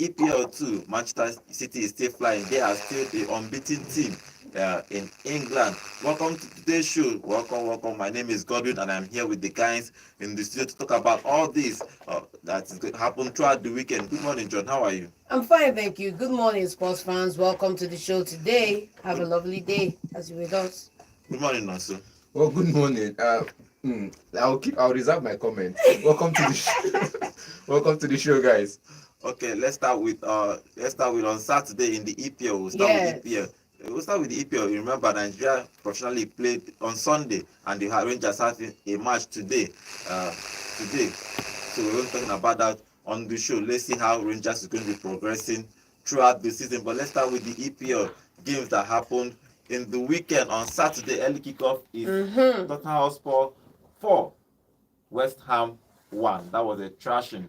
EPL too, Manchester City is still flying. They are still the unbeaten team in England. Welcome to today's show. Welcome. My name is Godwin, and I'm here with the guys in the studio to talk about all this that is going to happen throughout the weekend. Good morning, John. How are you? I'm fine, thank you. Good morning, sports fans. Welcome to the show today. Have a Good, lovely day as you're with us. good morning, also. Well, good morning. I'll reserve my comment. Welcome to the welcome to the show, guys. Okay, let's start with on Saturday in the EPL. We'll start with Yes. EPL. We'll start with the EPL. You remember Nigeria professionally played on Sunday, and the Rangers have a match today. Today, so we're talking about that on the show. Let's see how Rangers is going to be progressing throughout the season. But let's start with the EPL games that happened in the weekend. On Saturday, early kickoff is Tottenham Hotspur 4, West Ham 1. That was a thrashing.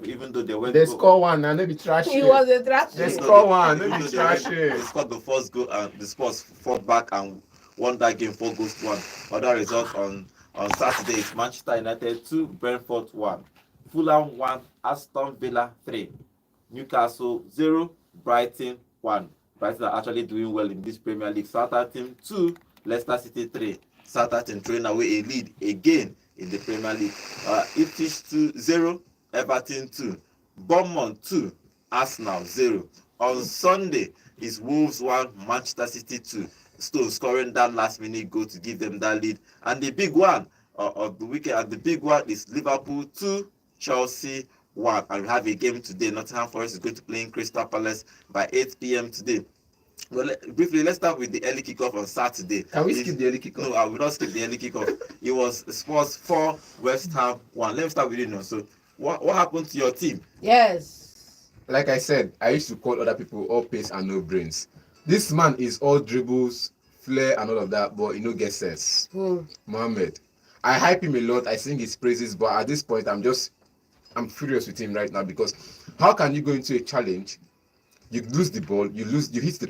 Even though they went They go- score one and maybe trash He it. was a trash. They even though score they- one, even maybe though trash they it. scored the first goal, and the Spurs fought back and won that game 4-1. Other results on Saturday is Manchester United 2, Brentford 1, Fulham 1, Aston Villa 3, Newcastle 0, Brighton 1. Brighton are actually doing well in this Premier League. Southampton 2, Leicester City 3. Southampton throwing away a lead again in the Premier League. Ipswich 2-0, Everton 2, Bournemouth 2, Arsenal 0. On Sunday is Wolves 1, Manchester City 2. Stones scoring that last minute goal to give them that lead. And the big one of the weekend, and the big one is Liverpool 2, Chelsea 1. And we have a game today. Nottingham Forest is going to play in Crystal Palace by 8 p.m. today. Well, briefly, let's start with the early kickoff on Saturday. Can we skip the early kickoff? No, I will not skip the early kickoff. It was Spurs 4, West Ham 1. Let me start with you now. So, what happened to your team? Yes. Like I said, I used to call other people all pace and no brains. This man is all dribbles, flair, and all of that, but he no get sense. Mohamed. I hype him a lot. I sing his praises, but at this point, I'm furious with him right now because how can you go into a challenge? You lose the ball, you hit the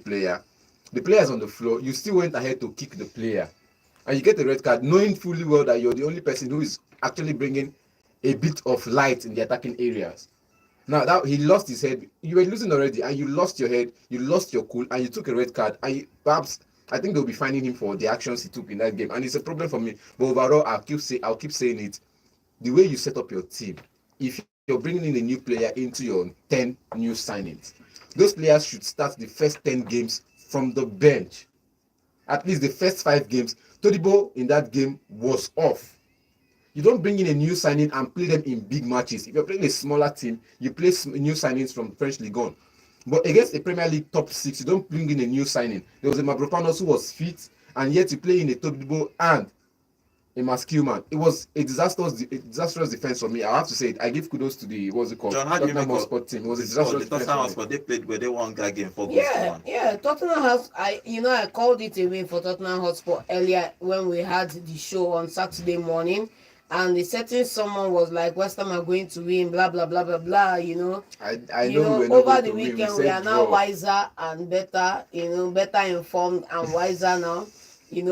player's on the floor, you still went ahead to kick the player, and you get a red card, knowing fully well that you're the only person who is actually bringing a bit of light in the attacking areas. Now that he lost his head, you were losing already, and you lost your head, you lost your cool, and you took a red card, and perhaps I think they'll be finding him for the actions he took in that game, and it's a problem for me. But overall, I'll keep saying it. The way you set up your team, if you're bringing in a new player into your 10 new signings, those players should start the first 10 games from the bench. At least the first 5 games. Todibo in that game was off. You don't bring in a new signing and play them in big matches. If you're playing a smaller team, you play new signings from French Ligue 1. But against a Premier League top 6, you don't bring in a new signing. There was a Mavropanos who was fit, and yet you play in a Todibo and a Maskillman. It was a disastrous defense for me. I have to say it. I give kudos to the John, how do you make Tottenham up Hotspur team. It was a the disastrous defense Tottenham for me. Hotspur? They played where they won that game 4-1. Yeah. Tottenham has I called it a win for Tottenham Hotspur earlier when we had the show on Saturday morning. And the certain someone was like, West Ham are going to win, blah blah blah blah blah. I know we were not Over going the to win. weekend We we said are now draw. wiser and better, better informed and wiser now.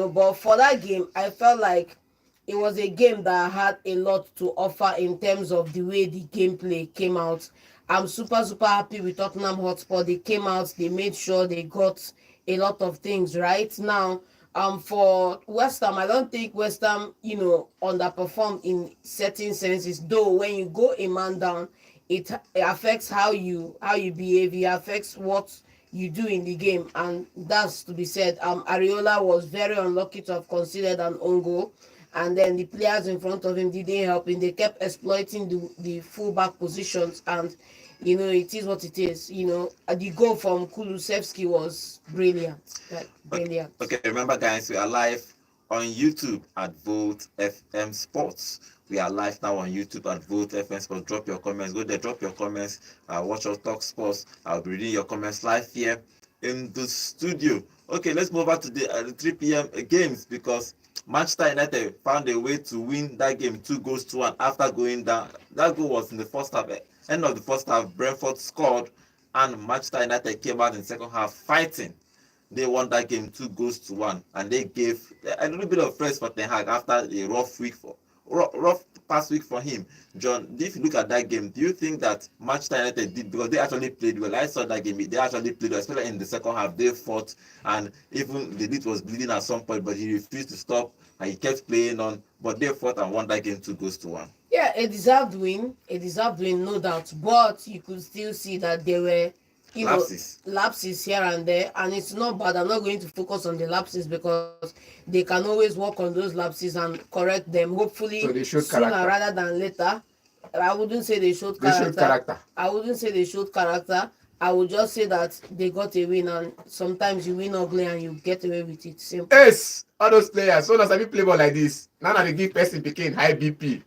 But for that game, I felt like it was a game that had a lot to offer in terms of the way the gameplay came out. I'm super happy with Tottenham Hotspur. They came out, they made sure they got a lot of things right. Now, for West Ham, I don't think West Ham, underperformed in certain senses. Though when you go a man down, it affects how you behave. It affects what you do in the game, and that's to be said. Areola was very unlucky to have conceded an own goal, and then the players in front of him didn't help him. They kept exploiting the fullback positions, and it is what it is. The goal from Kulusevski was brilliant, brilliant. Okay, remember, guys, we are live on YouTube at Volt FM Sports. We are live now on YouTube at Volt FM Sports. Drop your comments. Go there, drop your comments. Watch our Talk Sports. I'll be reading your comments live here in the studio. Okay, let's move over to the 3 p.m. games because Manchester United found a way to win that game 2-1 after going down. That goal was in the first half. End of the first half, Brentford scored, and Manchester United came out in the second half fighting. They won that game 2-1, and they gave a little bit of rest for Ten Hag after a rough week rough past week for him. John, if you look at that game, do you think that Manchester United did, because they actually played well? I saw that game, they actually played well, especially in the second half. They fought, and even the lead was bleeding at some point, but he refused to stop and he kept playing on. But they fought and won that game 2-1. Yeah, a deserved win, no doubt. But you could still see that there were, lapses here and there, and it's not bad. I'm not going to focus on the lapses because they can always work on those lapses and correct them. Hopefully, So they showed sooner character. rather than later. I wouldn't say they showed They character. showed character. I wouldn't say they showed character. I would just say that they got a win, and sometimes you win ugly and you get away with it. Simple. Yes, all those players, so as I play ball like this, now they give person picking high BP.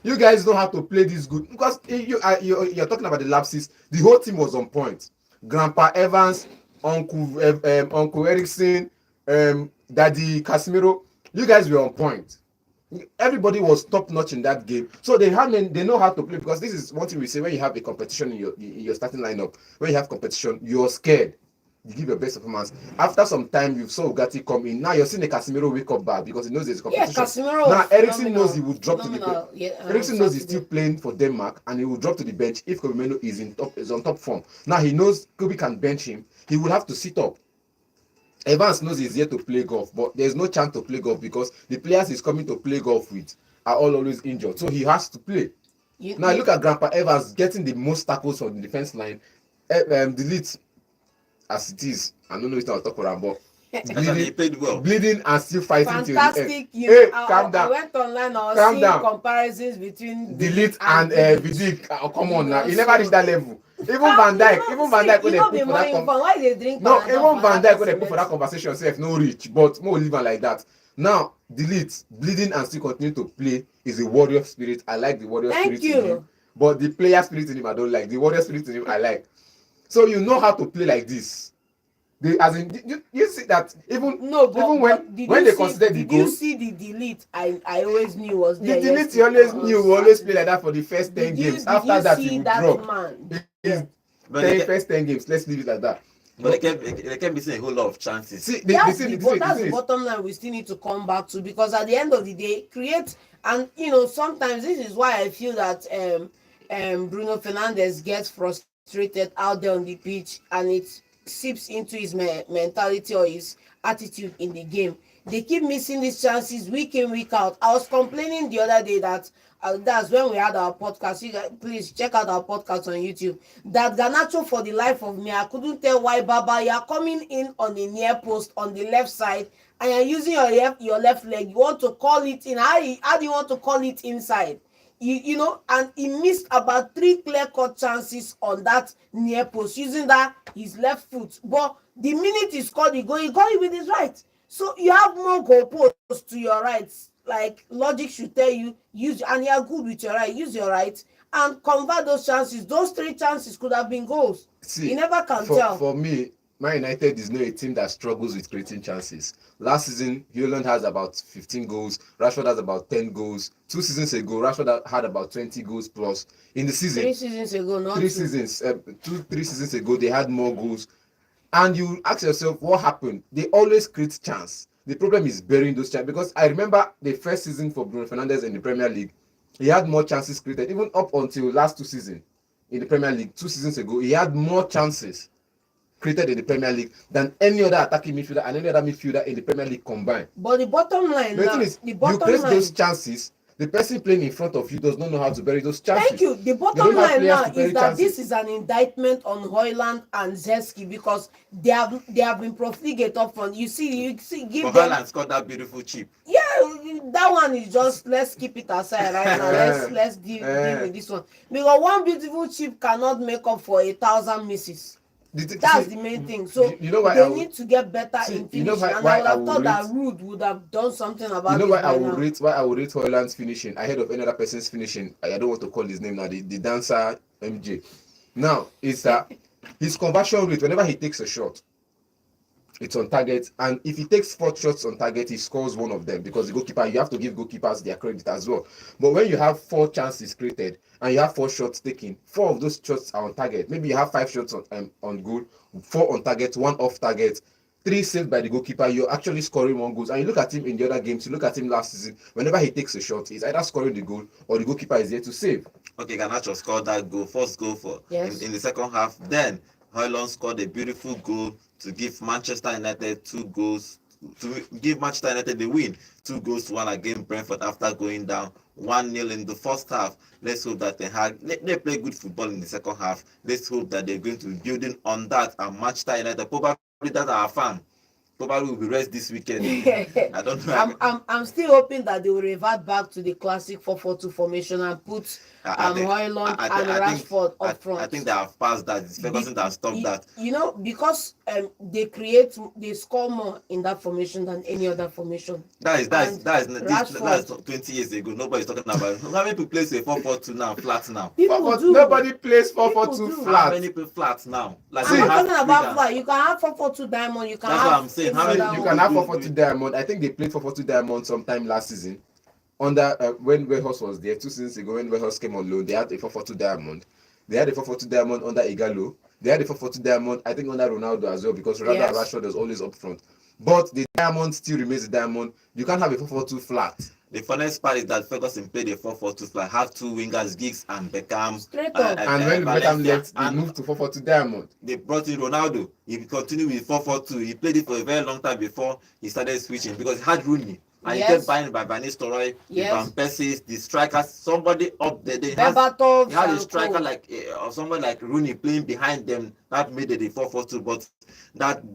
You guys know how to play this good because you're talking about the lapses. The whole team was on point. Grandpa Evans, Uncle Ericsson, Daddy Casemiro, you guys were on point. Everybody was top notch in that game, so they know how to play, because this is one thing we say when you have a competition in your starting lineup. When you have competition, you're scared. You give your best performance. After some time, you saw Ugati come in. Now you're seeing the Casemiro wake up bad because he knows there's a Yeah, competition. Casemiro. Now Ericsson knows he will drop to the bench. Yeah, Ericsson knows he's still playing for Denmark and he will drop to the bench if Kobe Meno is on top form. Now he knows Kobe can bench him. He will have to sit up. Evans knows he's here to play golf, but there's no chance to play golf because the players he's coming to play golf with are all always injured. So he has to play. Now look at Grandpa Evans getting the most tackles on the defense line. Delete as it is. I don't know if I'll talk about, but He played well. bleeding and still fighting fantastic. till the end. Hey, calm I down. went online. I was Calm seeing down. comparisons between Delete and Vidic. Come on now. He never So- reached that level. Even Van Dijk, when they put for that why they drink no, Panadol even for Van that Dijk when they put for that cement? conversation self no reach, but more leave am like that. Now delete, bleeding and still continue to play is a warrior spirit. I like the warrior Thank spirit in you. him, but the player spirit in him I don't like. The warrior spirit in him I like. So you know how to play like this. As in you see that even No, but even but did when you they see, consider the did you goals, see the delete? I always knew was the there. delete you always knew will always play like that for the first 10 games. After that he will drop. Man? It's But they, kept, first 10 games. Let's leave it like that. but they kept missing a whole lot of chances. See, That's the bottom line we still need to come back to, because at the end of the day, create, and sometimes this is why I feel that Bruno Fernandes gets frustrated out there on the pitch, and it seeps into his mentality or his attitude in the game. They keep missing these chances week in, week out. I was complaining the other day that that's when we had our podcast. You guys, please check out our podcast on YouTube. That Garnacho, for the life of me, I couldn't tell why, Baba, you are coming in on the near post on the left side and you're using your left leg. You want to call it in. How do you want to call it inside? And he missed about 3 clear-cut chances on that near post using that his left foot. But the minute he scored the goal, he got it with his right. So you have more goalposts to your right. Like logic should tell you, and you are good with your right, use your right and convert those chances. Those 3 chances could have been goals. See, you never can tell. For me, Man United is not a team that struggles with creating chances. Last season, Haaland has about 15 goals. Rashford has about 10 goals. 2 seasons ago, Rashford had about 20 goals plus. In the season, 3 seasons ago, not 3 seasons, 3 seasons ago, they had more goals. And you ask yourself, what happened? They always create chance. The problem is burying those chances. Because I remember the first season for Bruno Fernandes in the Premier League, he had more chances created, even up until last 2 seasons in the Premier League. 2 seasons ago, he had more chances created in the Premier League than any other attacking midfielder and any other midfielder in the Premier League combined. But the bottom line The now, thing is, the you bottom create line, those chances, the person playing in front of you does not know how to bury those chances. thank you. The They bottom don't have line players now to bury is that chances. this is an indictment on Højlund and Zeski, because they have been profligate up front. You see, give But them. Haaland scored that beautiful chip. Yeah, that one is just, let's keep it aside right now. Let's deal with this one, because one beautiful chip cannot make up for 1,000 misses. That's the main thing. So you know why they need to get better see, in you know finishing. And why I would I have will thought that rate- Rude would have done something about You know it why by I will now. rate Højlund's finishing ahead of any other person's finishing. I don't want to call his name now. The dancer MJ. Now is that his conversion rate whenever he takes a shot, it's on target, and if he takes 4 shots on target, he scores 1 of them, because the goalkeeper, you have to give goalkeepers their credit as well. But when you have 4 chances created and you have 4 shots taken, 4 of those shots are on target. Maybe you have 5 shots on goal, 4 on target, 1 off target. 3 saved by the goalkeeper, you're actually scoring 1 goal. And you look at him in the other games, you look at him last season, whenever he takes a shot, he's either scoring the goal or the goalkeeper is there to save. Okay, Garnacho scored that goal, first goal for Yes. in the second half. Then Højlund scored a beautiful goal to give Manchester United 2 goals, to give Manchester United the win, 2 goals to 1 against Brentford after going down 1-0 in the first half. Let's hope that they play good football in the second half. Let's hope that they're going to be building on that, and Manchester United probably that our fan probably will be rest this weekend. I don't know. I'm still hoping that they will revert back to the classic 4-4-2 formation and put Højlund and Rashford up front. I think they have passed that. It's Ferguson that stopped that. You know, because they score more in that formation than any other formation. That's 20 years ago. Nobody's talking about how many people plays a 4-4-2 now, flat now. Nobody plays 4-4-2 How flat. many people flat now? Like I'm not talking about flat. You can have 4-4-2 diamond. You can That's have. what I'm saying. How many You can have 4-4-2 diamond. I think they played 4-4-2 diamond sometime last season. Under when Weghorst was there 2 seasons ago, when Weghorst came on loan, they had a 4-4-2 diamond. They had a 4-4-2 diamond under Igalo. They had a 4-4-2 diamond, I think, under Ronaldo as well, because Ronaldo and Rashford was always up front. But the diamond still remains a diamond. You can't have a 4-4-2 flat. The funniest part is that Ferguson played a 4-4-2 flat, have 2 wingers, Giggs and Beckham. Straight up. And when Beckham Valencia, left, they moved to 4-4-2 diamond. They brought in Ronaldo. He continued with 4-4-2. He played it for a very long time before he started switching, because he had Rooney. And he kept buying by Van Nistelrooy, Van Persie, the strikers, somebody up there. He had a striker or someone like Rooney playing behind them. That made it a 4-4-2. But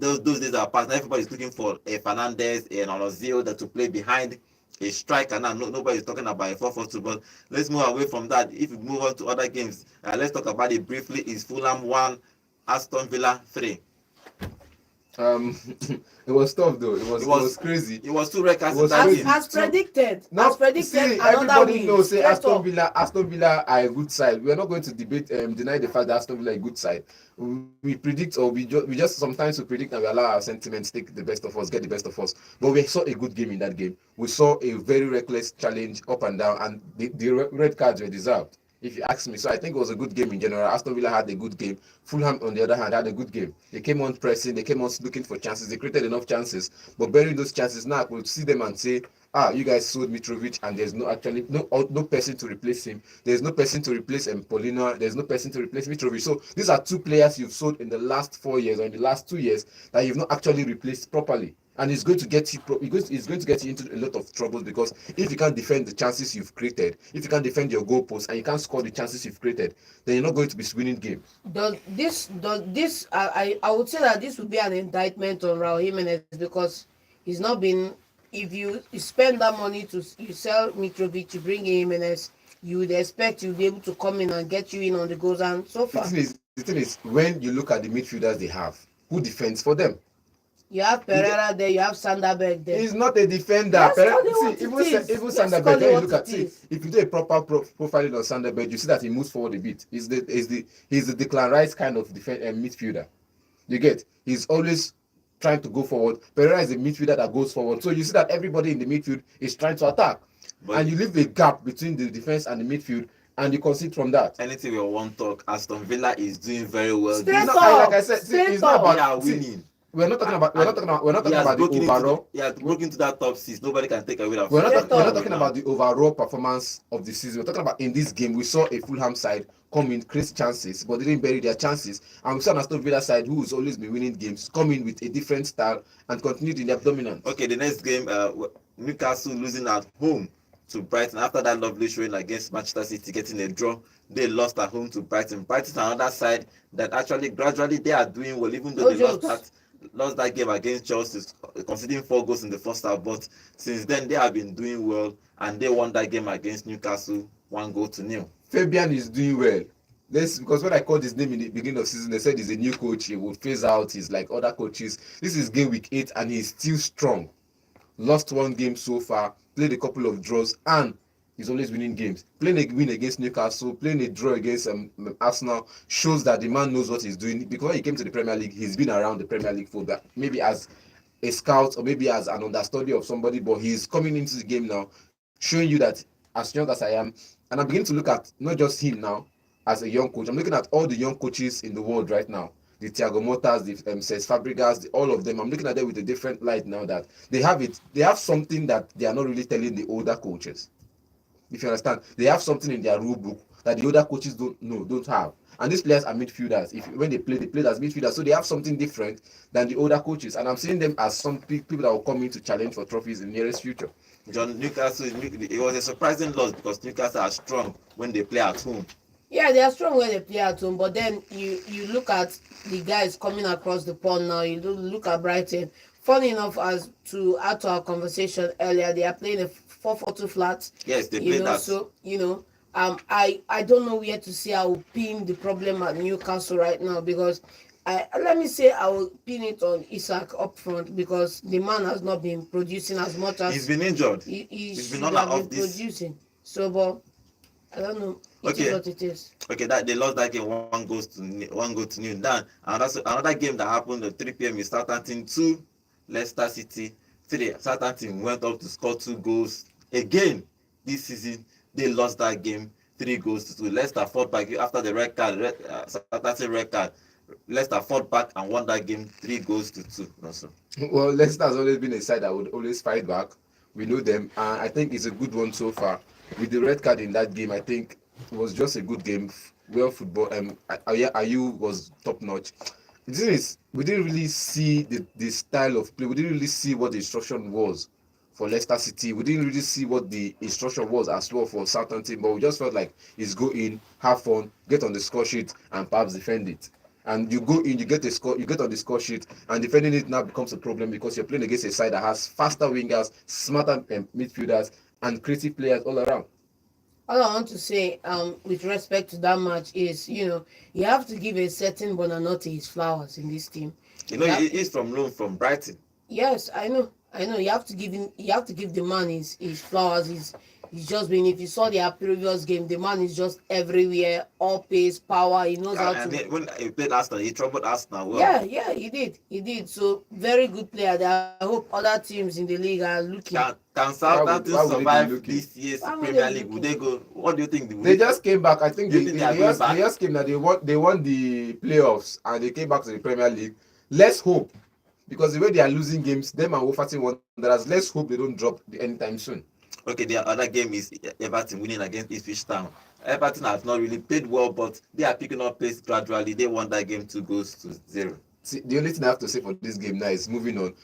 those days are past. Everybody's looking for a Fernandes, an Ozil that to play behind a striker. Now nobody's talking about a 4-4-2. But let's move away from that. If we move on to other games, let's talk about it briefly. Is Fulham 1, Aston Villa 3? It was tough though. It was crazy. It was 2 records in that game. As predicted. Everybody win. knows say Aston Villa are a good side. We are not going to deny the fact that Aston Villa are a good side. We predict, or we just sometimes we predict and we allow our sentiments take the best of us, get the best of us. But we saw a good game in that game. We saw a very reckless challenge up and down, and the red cards were deserved, if you ask me. So I think it was a good game in general. Aston Villa had a good game. Fulham, on the other hand, had a good game. They came on pressing. They came on looking for chances. They created enough chances. But burying those chances, now we'll see them and say, you guys sold Mitrovic, and there's no person to replace him. There's no person to replace Polina. There's no person to replace Mitrovic. So these are 2 players you've sold in the last 4 years or in the last 2 years that you've not actually replaced properly. And it's going to get you into a lot of trouble, because if you can't defend the chances you've created, if you can't defend your goalposts, and you can't score the chances you've created, then you're not going to be winning games. I would say that this would be an indictment on Raul Jimenez, because he's not been. If you spend that money you sell Mitrovic to bring in Jimenez, you would expect you'll be able to come in and get you in on the goals, and so far. The thing is, when you look at the midfielders they have, who defends for them? You have Pereira there, you have Sanderberg there. He's not a defender. Even Sanderberg, when you look at if you do a proper profiling on Sanderberg, you see that he moves forward a bit. He's the Declan Rice kind of midfielder. You get? He's always trying to go forward. Pereira is a midfielder that goes forward. So you see that everybody in the midfield is trying to attack. And you leave a gap between the defense and the midfield, and you concede from that. Anything we want to talk, Aston Villa is doing very well. Like I said, it's not about winning. We're not talking about the overall. Broken to that top 6. Nobody can take away that. We're not talking about the overall performance of the season. We're talking about in this game. We saw a Fulham side come in, create chances, but they didn't bury their chances. And we saw an Aston Villa side who has always been winning games, come in with a different style and continued in their dominance. Okay, the next game, Newcastle losing at home to Brighton after that lovely showing against Manchester City, getting a draw. They lost at home to Brighton. Brighton, another side that actually gradually they are doing well, even though they lost that game against Chelsea, conceding 4 goals in the first half. But since then, they have been doing well, and they won that game against Newcastle 1-0. Fabian is doing well. Because when I called his name in the beginning of the season, they said he's a new coach. He will phase out. He's like other coaches. This is game week 8, and he's still strong. Lost 1 game so far, played a couple of draws, and he's always winning games. Playing a win against Newcastle, playing a draw against Arsenal shows that the man knows what he's doing. Because when he came to the Premier League, he's been around the Premier League for that, maybe as a scout or maybe as an understudy of somebody, but he's coming into the game now, showing you that as young as I am, and I'm beginning to look at not just him now as a young coach, I'm looking at all the young coaches in the world right now. the Thiago Motta's, the Cesc Fabregas, all of them. I'm looking at them with a different light now that they have it. They have something that they are not really telling the older coaches. If you understand, they have something in their rule book that the other coaches don't know, don't have. And these players are midfielders. If when they play as midfielders, so they have something different than the older coaches. And I'm seeing them as some people that will come in to challenge for trophies in the nearest future. John, Newcastle, it was a surprising loss because Newcastle are strong when they play at home. Yeah, they are strong when they play at home, but then you look at the guys coming across the pond now. You look at Brighton. Funny enough, as to add to our conversation earlier, they are playing a 4-4-2 flat. Yes, they play that. So I don't know where to say I will pin the problem at Newcastle right now, because let me say I will pin it on Isak up front, because the man has not been producing as much as He's been injured. He's been should on and have off been this. producing. So, but I don't know. It is what it is. Okay, that they lost that game. One goal to nil. Then another game that happened at 3 p.m. is Southampton 2, Leicester City 3. Southampton went up to score 2 goals again this season. They lost that game 3 goals to 2. Leicester fought back after the red card. Southampton red card. Leicester fought back and won that game 3 goals to 2. Also. Well, Leicester has always been a side that would always fight back. We know them, and I think it's a good one so far. With the red card in that game, I think it was just a good game. Well, football. Ayew was top notch. The thing is, we didn't really see the style of play. We didn't really see what the instruction was for Leicester City. We didn't really see what the instruction was as well for Southampton. But we just felt like it's go in, have fun, get on the score sheet, and perhaps defend it. And you go in, you get on the score sheet, and defending it now becomes a problem because you're playing against a side that has faster wingers, smarter midfielders, and creative players all around. All I want to say, with respect to that match is, you have to give a certain Bonanote his flowers in this team. He's from loan from Brighton. Yes, I know. You have to give him. You have to give the man his flowers. He's just been. If you saw their previous game, the man is just everywhere, all pace, power. He knows how to. When he played Arsenal, he troubled Arsenal well. Yeah, he did. So very good player. I hope other teams in the league are looking. Can Southampton survive this year's Premier League? Would they go? What do you think? They just came back. I think they back? just came that they won the playoffs and they came back to the Premier League. Let's hope, because the way they are losing games, them and Wolverhampton Wanderers, let's hope they don't drop anytime soon. Okay, the other game is Everton winning against Ipswich Town. Everton have not really played well, but they are picking up pace gradually. They won that game 2 goals to 0. See, the only thing I have to say for this game now is moving on.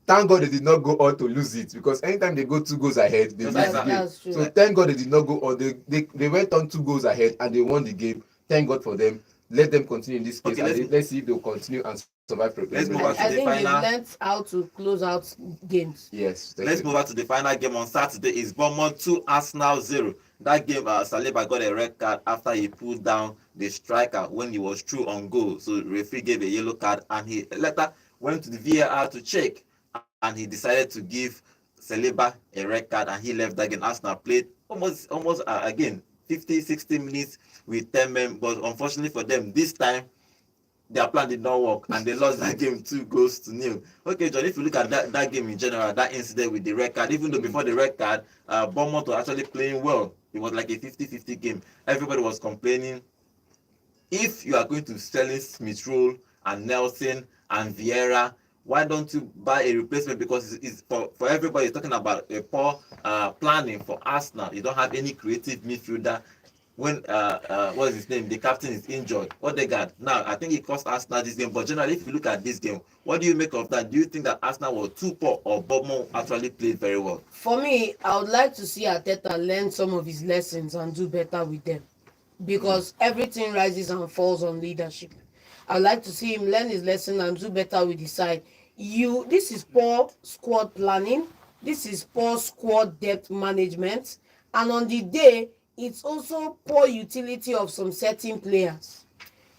Thank God they did not go on to lose it, because anytime they go 2 goals ahead, they lose the game. So thank God they did not go on. They went on 2 goals ahead and they won the game. Thank God for them. Let them continue in this case. Okay, let's see if they'll continue and survive. Let's move on to the final. I think they've learned how to close out games. Yes. Let's move on to the final game on Saturday. Is Bournemouth 2, Arsenal 0. That game, Saliba got a red card after he pulled down the striker when he was through on goal. So the referee gave a yellow card, and he later went to the VAR to check, and he decided to give Saliba a red card, and he left that game. Arsenal played almost again 50-60 minutes with 10 men, but unfortunately for them, this time their plan did not work and they lost that game 2 goals to 0. Okay, John, if you look at that game in general, that incident with the red card, even though before the red card, Bournemouth was actually playing well. It was like a 50-50 game. Everybody was complaining. If you are going to sell Smith Rowe and Nelson and Vieira, why don't you buy a replacement? Because it's for everybody. It's talking about a poor planning for Arsenal. You don't have any creative midfielder. When what is his name? The captain is injured. Odegaard. Now I think it cost Arsenal this game. But generally, if you look at this game, what do you make of that? Do you think that Arsenal was too poor or Bournemouth actually played very well? For me, I would like to see Arteta learn some of his lessons and do better with them, because everything rises and falls on leadership. I'd like to see him learn his lesson and do better with the side. This is poor squad planning. This is poor squad depth management. And on the day, it's also poor utility of some certain players.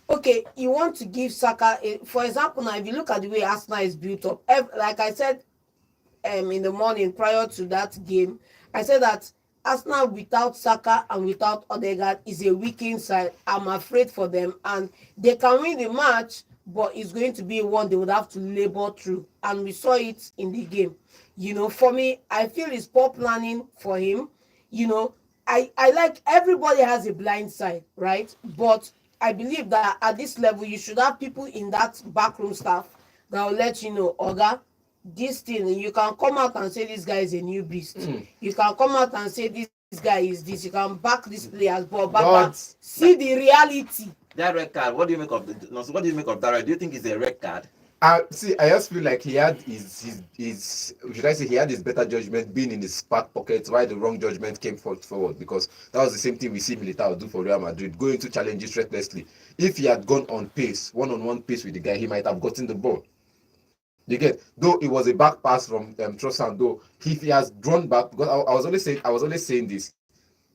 Okay, you want to give Saka, for example, now if you look at the way Arsenal is built up, like I said in the morning prior to that game, I said that Arsenal without Saka and without Odegaard is a weak inside. I'm afraid for them, and they can win the match, but it's going to be one they would have to labor through, and we saw it in the game. For me, I feel it's poor planning for him. I like, everybody has a blind side, right? But I believe that at this level, you should have people in that backroom staff that will let you know, Oga, this thing, you can come out and say this guy is a new beast. You can come out and say this guy is this. You can back these players, but But see the reality. That red card. What do you make of the? No, so what do you make of that? Do you think it's a red card? see, I just feel like he had his should I say he had his better judgment being in his back pocket while the wrong judgment came forward, because that was the same thing we see Militao do for Real Madrid, going to challenges recklessly. If he had gone on pace, one-on-one pace with the guy, he might have gotten the ball. You get, though it was a back pass from Trossard, though if he has drawn back, because I was always saying this,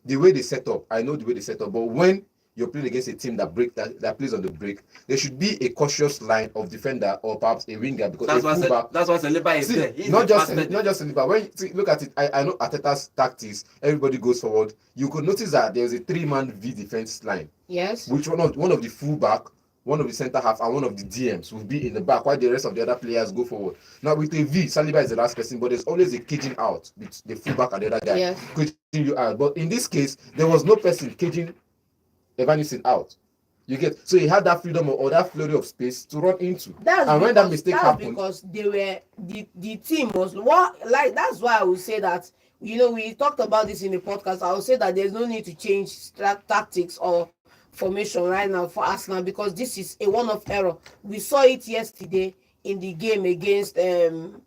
the way they set up, I know the way they set up, but when you're playing against a team that plays on the break, there should be a cautious line of defender or perhaps a winger, because that's why Saliba is see, there. He's not the just fastest. not just Saliba. When look at it, I know Arteta's tactics. Everybody goes forward. You could notice that there's a 3-man V defense line, Yes. which one of the fullback, one of the centre half, and one of the DMs will be in the back, while the rest of the other players go forward. Now with a V, Saliba is the last person, but there's always a caging out with the fullback and the other guy Yes. caging you out. But in this case, there was no person caging Evanilson out. You get, so he had that freedom or that flurry of space to run into. And when that mistake happened, because they were the team was what, like, that's why I would say that, you know, we talked about this in the podcast. I would say that there's no need to change tactics or formation right now for Arsenal, because this is a one-off error. We saw it yesterday in the game against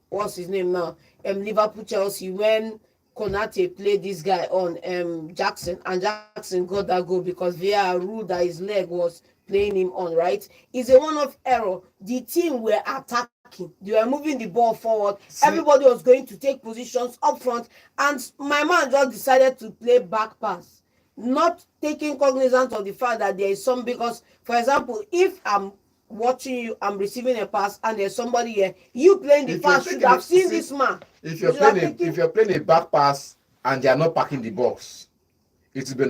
what's his name now, Liverpool Chelsea, when Konate played this guy on Jackson, and Jackson got that goal because VAR ruled that his leg was playing him on, right? It's a one-off error. The team were attacking. They were moving the ball forward. See, everybody was going to take positions up front, and my man just decided to play back pass, not taking cognizance of the fact that there is some, because, for example, if I'm watching you, I'm receiving a pass, and there's somebody here, you playing the If you're pass should taking have it- seen see, this man. if you're You should have playing taken- if you're playing a back pass and they are not packing the box, it will be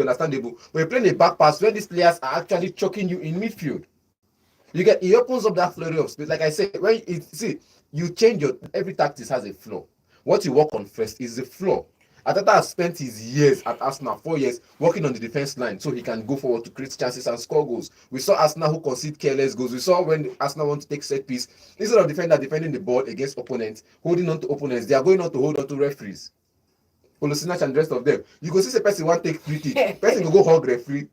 understandable. But you're playing a back pass where these players are actually choking you in midfield. You get, it opens up that flurry of space. Like I said, when you change your, every tactics has a flaw. What you work on first is the flaw. Arteta has spent his years at Arsenal, 4 years, working on the defense line so he can go forward to create chances and score goals. We saw Arsenal who concede careless goals. We saw when Arsenal want to take set piece, instead of defending the ball against opponents, holding on to opponents, they are going on to hold on to referees. Kolasinac and the rest of them. You go see the person want take free kick, person go hug referee.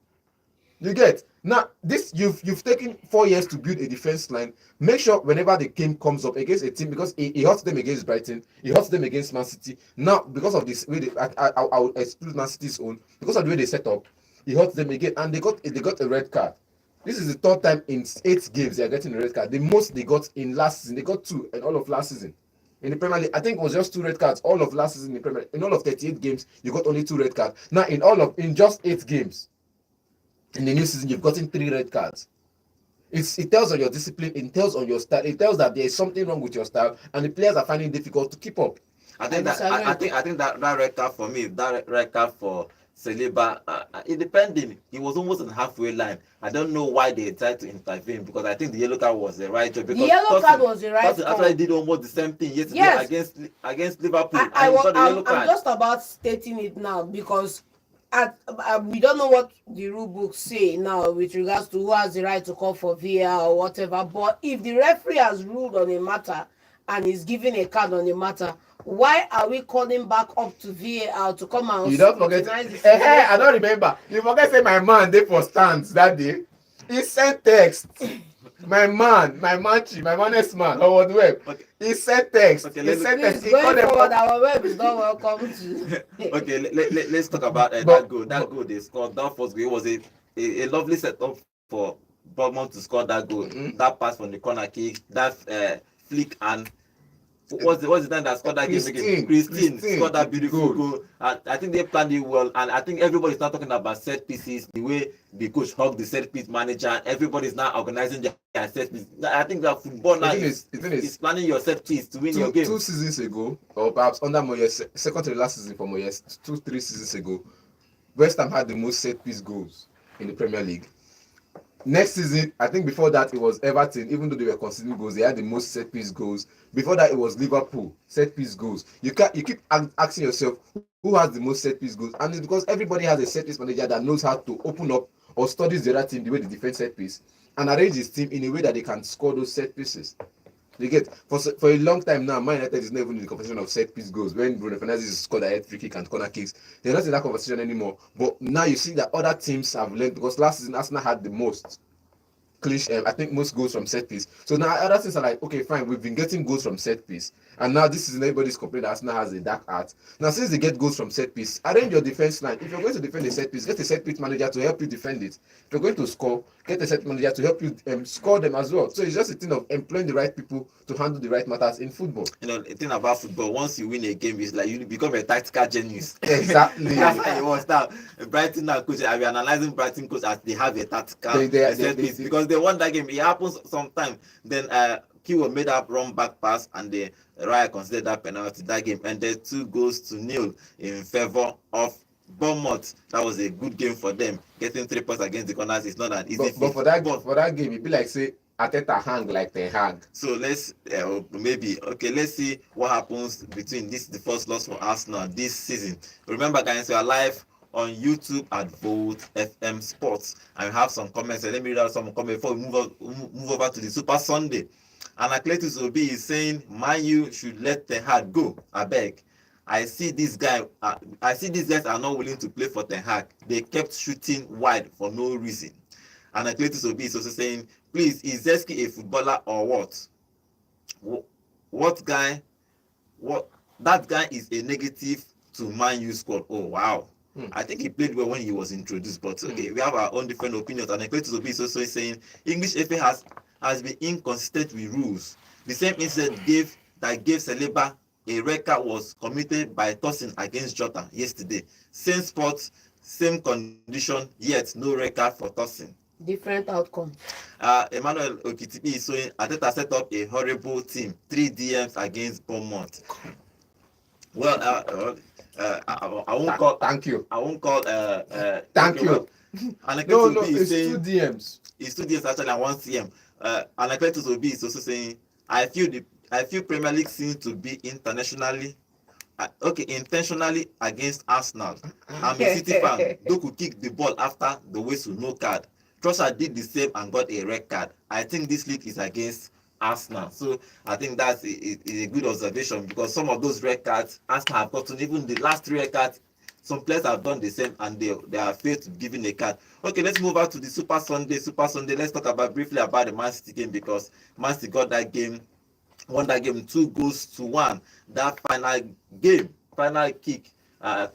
You get, now this you've taken 4 years to build a defense line. Make sure whenever the game comes up against a team, because he hurts them against Brighton, he hurts them against Man City. Now because of this way, I will exclude Man City's own, because of the way they set up, he hurts them again, and they got a red card. This is the third time in 8 games they are getting a red card. The most they got in last season, they got 2 in all of last season. In the Premier League, I think it was just 2 red cards all of last season in the Premier League. In all of 38 games, you got only 2 red cards. Now in just 8 games. In the new season, you've gotten 3 red cards. It tells on your discipline, it tells on your style, it tells that there is something wrong with your style, and the players are finding it difficult to keep up. I think that red card for me, that red card for Saliba, it depending. He was almost on the halfway line. I don't know why they tried to intervene, because I think the yellow card was the right job. The Because yellow card was the right Tottenham call. actually did almost the same thing yesterday against Liverpool. I'm just about stating it now, because we don't know what the rule books say now with regards to who has the right to call for VAR or whatever. But if the referee has ruled on a matter and is giving a card on the matter, why are we calling back up to VAR to come and You don't forget. scrutinize the I don't remember. You forget say my man dey for stands that day. He sent text. My manest man, Howard Webb. Okay. He sent text. Okay, He sent text. Please, He called going them forward, up. our web is not welcome to. Okay, let's talk about that goal. That goal they scored. That first goal, it was a lovely setup for Bournemouth to score that goal. Mhm. That pass from the corner kick, that flick, and what's the time that scored that game again? Christine scored that beautiful goal. And I think they planned it well. And I think everybody's now talking about set pieces, the way the coach hugged the set piece manager. Everybody's now organizing their set piece. I think that football now The thing is, is planning your set piece to win your game. 2 seasons ago, or perhaps under Moyes, second to the last season for Moyes, 2-3 seasons ago, West Ham had the most set piece goals in the Premier League. Next season, I think before that it was Everton. Even though they were conceding goals, they had the most set piece goals. Before that, it was Liverpool set piece goals. You keep asking yourself who has the most set piece goals, and it's because everybody has a set piece manager that knows how to open up or studies the other team, the way they defend set piece, and arrange his team in a way that they can score those set pieces. You get for a long time now, Man United is not even in the conversation of set piece goals. When Bruno Fernandes scored a free kick and corner kicks, they're not in that conversation anymore. But now you see that other teams have learned, because last season Arsenal had the most I think most goals from set piece. So now other things are like, okay, fine, we've been getting goals from set piece, and now this is everybody's complaining that Arsenal has a dark art. Now since they get goals from set piece, arrange your defense line. If you're going to defend a set piece, get a set piece manager to help you defend it. If you're going to score, get a set manager to help you score them as well. So it's just a thing of employing the right people to handle the right matters in football. You know, the thing about football, once you win a game, it's like you become a tactical genius. Exactly. That's how it was now. Brighton now coach, I'll be analyzing Brighton coach as they have a tactical set piece, because they won that game. It happens sometimes. Then Kiwo made up wrong back pass, and the Raya considered that penalty. That game ended 2-0 in favor of Bournemouth. That was a good game for them. Getting 3 points against the corners is not an easy feat. But for that game, it be like say Arteta hang like Ten Hag. So let's let's see what happens between this, the first loss for Arsenal this season. Remember, guys, we are live on YouTube at Volt FM Sports, and we have some comments. So let me read out some comments before we move over to the Super Sunday. And Atletus Obi is saying, Man U should let Ten Hag go. I beg. I see these guys are not willing to play for Ten Hag. They kept shooting wide for no reason. And Atletus Obi is also saying, please, is Zeski a footballer or what? That guy is a negative to Man U squad. Oh wow. I think he played well when he was introduced, but okay, we have our own different opinions. And Atletus Obi is also saying English FA has been inconsistent with rules. The same incident gave Saliba a red card was committed by Tosin against Jota yesterday. Same spot, same condition, yet no red card for Tosin. Different outcome. Emmanuel Okitibi is saying Arteta set up a horrible team, 3 DMs against Bournemouth. Well, I won't call. Thank you. I won't call. Thank you. No, it's saying, 2 DMs. It's 2 DMs actually and 1 CM. Anakletus Obi is also saying, I feel Premier League seems to be intentionally against Arsenal. I'm a City fan. Doku kicked the ball after the whistle, no card. Trossard did the same and got a red card. I think this league is against Arsenal. So I think that's a good observation, because some of those red cards Arsenal have gotten, even the last 3 red cards, some players have done the same and they are failed to giving a card. Okay, let's move on to the Super Sunday. Let's talk briefly about the Man City game, because Man City won that game 2-1. That final kick,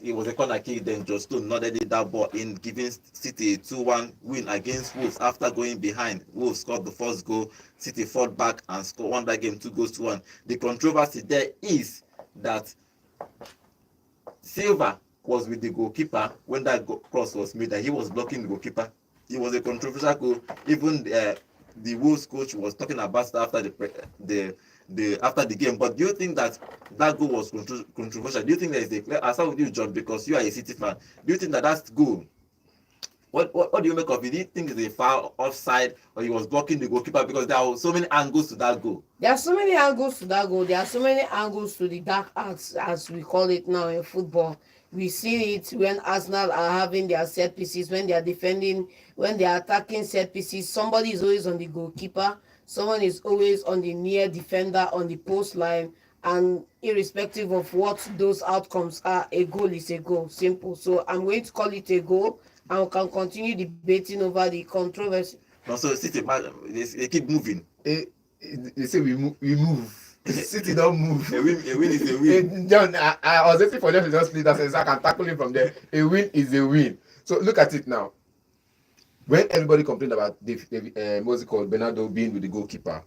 it was a corner kick. Then Joe Stone nodded that ball in, giving City a 2-1 win against Wolves after going behind. Wolves scored the first goal. City fought back and won that game 2-1. The controversy there is that Silva was with the goalkeeper when that cross was made, that he was blocking the goalkeeper. It was a controversial goal. Even the Wolves coach was talking about that after the game. But do you think that goal was controversial? Do you think there is a clear? I'll start with you, John, because you are a City fan. Do you think that goal? What do you make of it? Do you think it's a foul, offside, or he was blocking the goalkeeper? Because there are so many angles to that goal. There are so many angles to that goal. There are so many angles to the dark arts, as we call it now in football. We see it when Arsenal are having their set pieces, when they are defending, when they are attacking set pieces. Somebody is always on the goalkeeper. Someone is always on the near defender, on the post line. And irrespective of what those outcomes are, a goal is a goal. Simple. So I'm going to call it a goal, and we can continue debating over the controversy. No, so City, they keep moving. They say we move. City don't move. A win is a win. John, I was waiting for them to just split that, so I can tackle him from there. A win is a win. So look at it now. When everybody complained about what's it called, Bernardo being with the goalkeeper,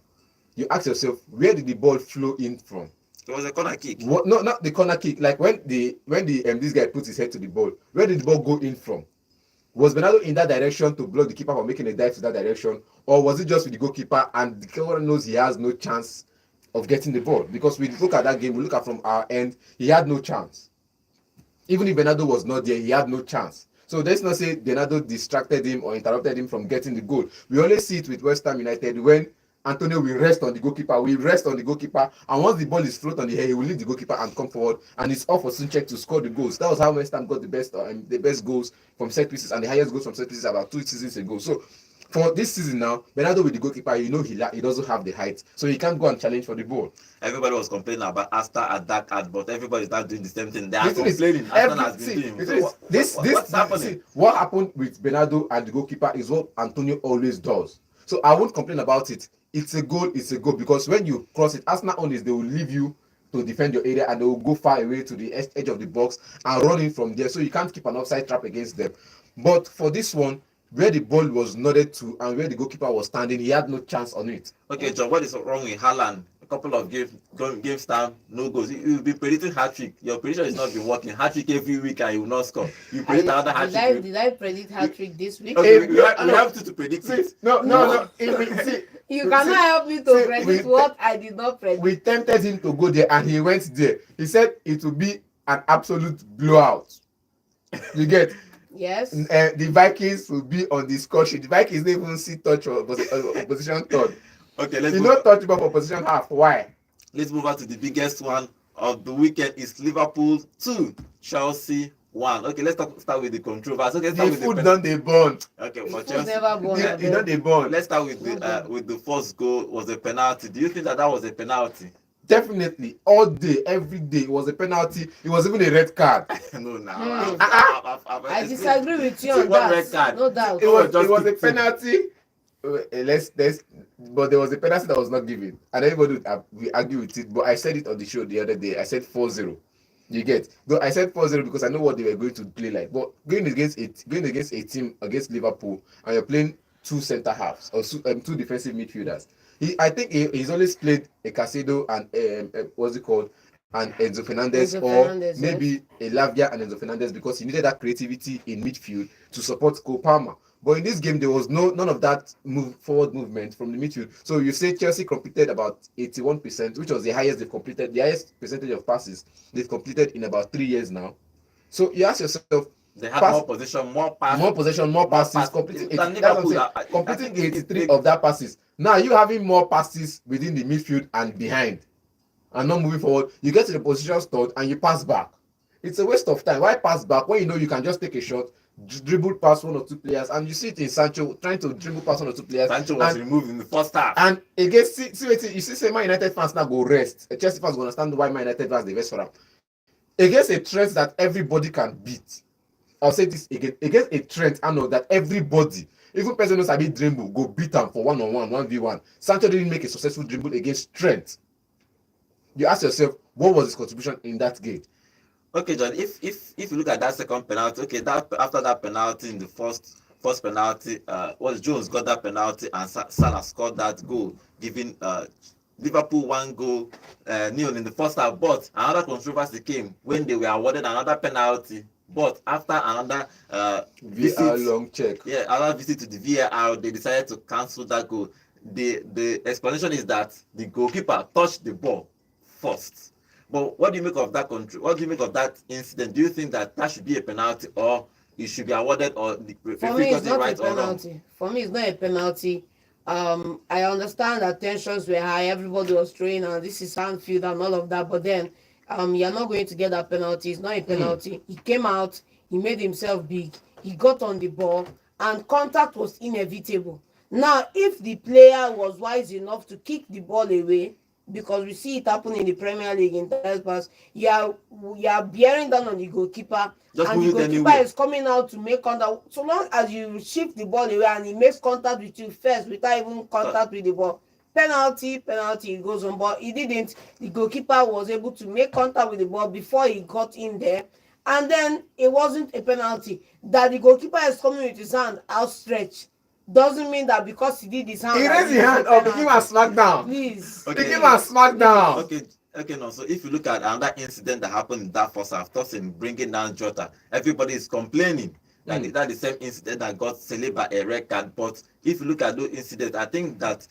you ask yourself, where did the ball flow in from? It was a corner kick. What? No, not the corner kick. Like when this guy puts his head to the ball, where did the ball go in from? Was Bernardo in that direction to block the keeper from making a dive to that direction, or was it just with the goalkeeper and the keeper knows he has no chance of getting the ball? Because we look at that game, we look at from our end, he had no chance. Even if Bernardo was not there, he had no chance. So let's not say Bernardo distracted him or interrupted him from getting the goal. We only see it with West Ham United when Antonio will rest on the goalkeeper, and once the ball is float on the air, he will leave the goalkeeper and come forward, and it's off for Sunchek to score the goals. That was how West Ham got the best goals from set pieces and the highest goals from set pieces about 2 seasons ago. So for this season now, Bernardo with the goalkeeper, he doesn't have the height, so he can't go and challenge for the ball. Everybody was complaining about Asta at that ad, but everybody's not doing the same thing. They are Listen, complaining. Arsenal has been doing. So what's happening? What happened with Bernardo and the goalkeeper is what Antonio always does. So I won't complain about it. It's a goal, because when you cross it, Arsenal owners, they will leave you to defend your area and they will go far away to the edge of the box and run in from there. So you can't keep an offside trap against them. But for this one, where the ball was nodded to and where the goalkeeper was standing, he had no chance on it. Okay, John, what is wrong with Haaland? A couple of games time, no goals. You'll be predicting hat-trick. Your prediction is not been working. Hat-trick every week and you will not score. You predict another hat-trick. Did I predict hat-trick this week? Okay, we have to predict it. No. You cannot help me to predict what I did not predict. We tempted him to go there and he went there. He said it will be an absolute blowout. You get? Yes. The Vikings will be on the score sheet. The Vikings didn't even see touch or position third. Okay, let's you move. not touch for position half. Why? Let's move on to the biggest one of the weekend. Is Liverpool 2, Chelsea 1. Okay, let's start with the controversy. Okay, The food done they burn. Okay, for Food Chelsea. never born. You know they burn. Let's start with the first goal was a penalty. Do you think that was a penalty? Definitely, all day, every day, it was a penalty. It was even a red card. No, no. I disagree with you on One red that. card. No doubt. It was just a kicked him. penalty. But there was a penalty that was not given, and everybody we argue with it. But I said it on the show the other day. I said 4-0. You get? Though I said 4-0 because I know what they were going to play like. But going against a team against Liverpool, and you're playing two center halves or two defensive midfielders. I think he's always played a Caicedo and what's it called, and Enzo Fernandez, maybe a Lavia and Enzo Fernandez, because he needed that creativity in midfield to support Cole Palmer. But in this game, there was none of that forward movement from the midfield. So you say Chelsea completed about 81%, which was the highest percentage of passes they've completed in about 3 years now. So you ask yourself, they had more possession, more passes, completing than 83 of that passes. Now you having more passes within the midfield and behind, and not moving forward. You get to the position start and you pass back. It's a waste of time. Why pass back when you know you can just take a shot, dribble past one or two players, and you see it in Sancho trying to dribble past one or two players. Sancho was removed in the first half. And again, you see Man United fans now go rest. Chelsea fans go understand why Man United fans the best for them. Against a threat that everybody can beat. I'll say this again. Against a trend, I know that everybody, even person who sabi dribble, go beat them for 1-on-1, 1v1. Sancho didn't make a successful dribble against Trent. You ask yourself, what was his contribution in that game? Okay, John, if you look at that second penalty, okay, that after that penalty in the first penalty, was Jones got that penalty and Salah scored that goal, giving Liverpool 1 goal nil in the first half. But another controversy came when they were awarded another penalty. But after another VAR long check, another visit to the VAR, they decided to cancel that goal. The explanation is that the goalkeeper touched the ball first. But what do you make of that What do you make of that incident? Do you think that should be a penalty, or it should be awarded, or the referee got it right or wrong? For me, it's not a penalty. I understand that tensions were high. Everybody was throwing, and this is Anfield and all of that. But then, you're not going to get that penalty. It's not a penalty. He came out, he made himself big, he got on the ball, and contact was inevitable. Now, if the player was wise enough to kick the ball away, because we see it happen in the Premier League in times past, you are bearing down on the goalkeeper, and the goalkeeper is coming out to make contact. So long as you shift the ball away and he makes contact with you first without even contact with the ball, penalty, it goes on. But he didn't. The goalkeeper was able to make contact with the ball before he got in there, and then it wasn't a penalty. That the goalkeeper is coming with his hand outstretched doesn't mean that because he did his hand. He raised his hand up. He came and smacked down. Please. Okay. He came and smacked down. Okay, no. So if you look at another incident that happened in that first half, Tosin bringing down Jota, everybody is complaining that the same incident that got Saliba a red card. But if you look at those incidents, I think that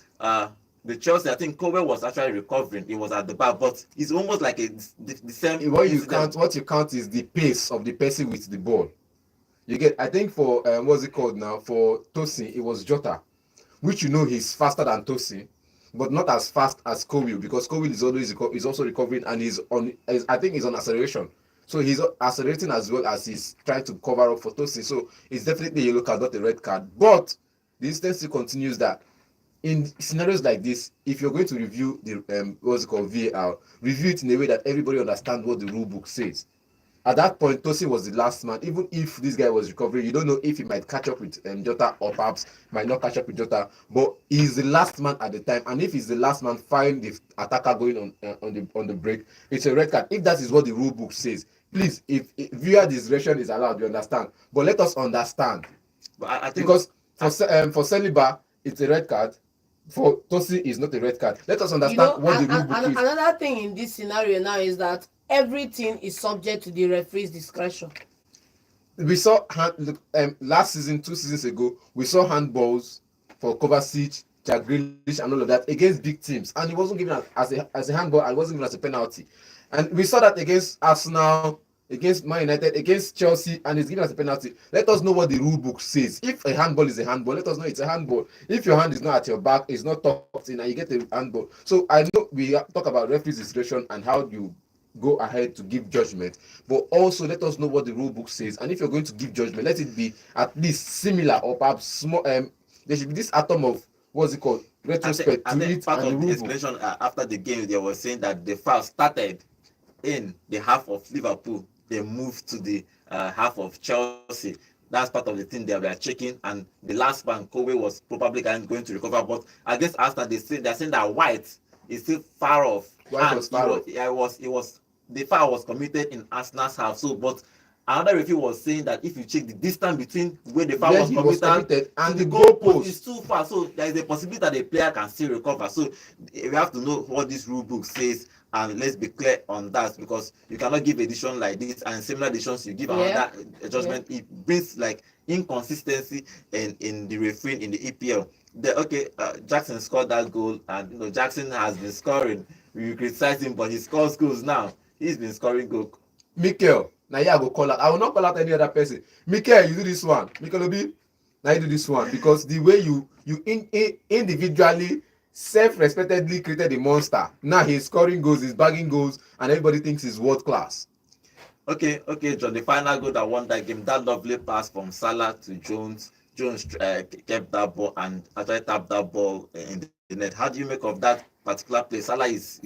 the Chelsea, I think Kobe was actually recovering. He was at the back, but it's almost like the same. What you count is the pace of the person with the ball. You get, I think for what's it called now? For Tosin, it was Jota, which he's faster than Tosin. but not as fast as Cowell, because Cowell is always is also recovering, and I think he's on acceleration. So he's accelerating as well as he's trying to cover up for Tosin. So it's definitely a yellow card, not a red card. But the instance still continues that in scenarios like this, if you're going to review the what's it called, VAR, review it in a way that everybody understands what the rule book says. At that point, Tosin was the last man. Even if this guy was recovering, you don't know if he might catch up with Jota, or perhaps might not catch up with Jota. But he's the last man at the time, and if he's the last man, find the attacker going on the break, it's a red card. If that is what the rule book says, please, if viewer discretion is allowed, you understand. But let us understand, But I think because for Saliba, it's a red card. For Tosin, is not a red card. Let us understand what the rule book is. Another thing in this scenario now is that everything is subject to the referee's discretion. We saw last season, 2 seasons ago, we saw handballs for Kovacic, Jack Grealish, and all of that against big teams, and it wasn't given as a handball, and it wasn't given as a penalty. And we saw that against Arsenal, against Man United, against Chelsea, and it's given as a penalty. Let us know what the rule book says. If a handball is a handball, let us know it's a handball. If your hand is not at your back, it's not tucked in, and you get a handball. So I know we talk about referee's discretion and how you go ahead to give judgment, but also let us know what the rule book says. And if you're going to give judgment, let it be at least similar, or perhaps small. There should be this atom of what's it called, retrospect and to then it, part and the of the rule book. explanation after the game, they were saying that the foul started in the half of Liverpool, they moved to the half of Chelsea. That's part of the thing they were checking, and the last man, Kobe, was probably going to recover. But I guess after they're saying that White is still far off. White And was far off. it was the foul was committed in Arsenal's half. So, but another review was saying that if you check the distance between where the foul was committed and to the goalpost is too far, so there is a possibility that the player can still recover. So we have to know what this rule book says, and let's be clear on that, because you cannot give a decision like this and similar decisions you give another judgment. It brings like inconsistency in the refereeing in the EPL. Jackson scored that goal, and Jackson has been scoring. We criticize him, but he scores goals now. He's been scoring goals. Mikel, now I go call out. I will not call out any other person. Mikel, you do this one. Mikel Obi, now you do this one, because the way you individually, self-respectedly created a monster. Now he's scoring goals, he's bagging goals, and everybody thinks he's world class. Okay, John. The final goal that won that game, that lovely pass from Salah to Jones. Jones kept that ball and actually tapped that ball in the net. How do you make of that particular play? Salah is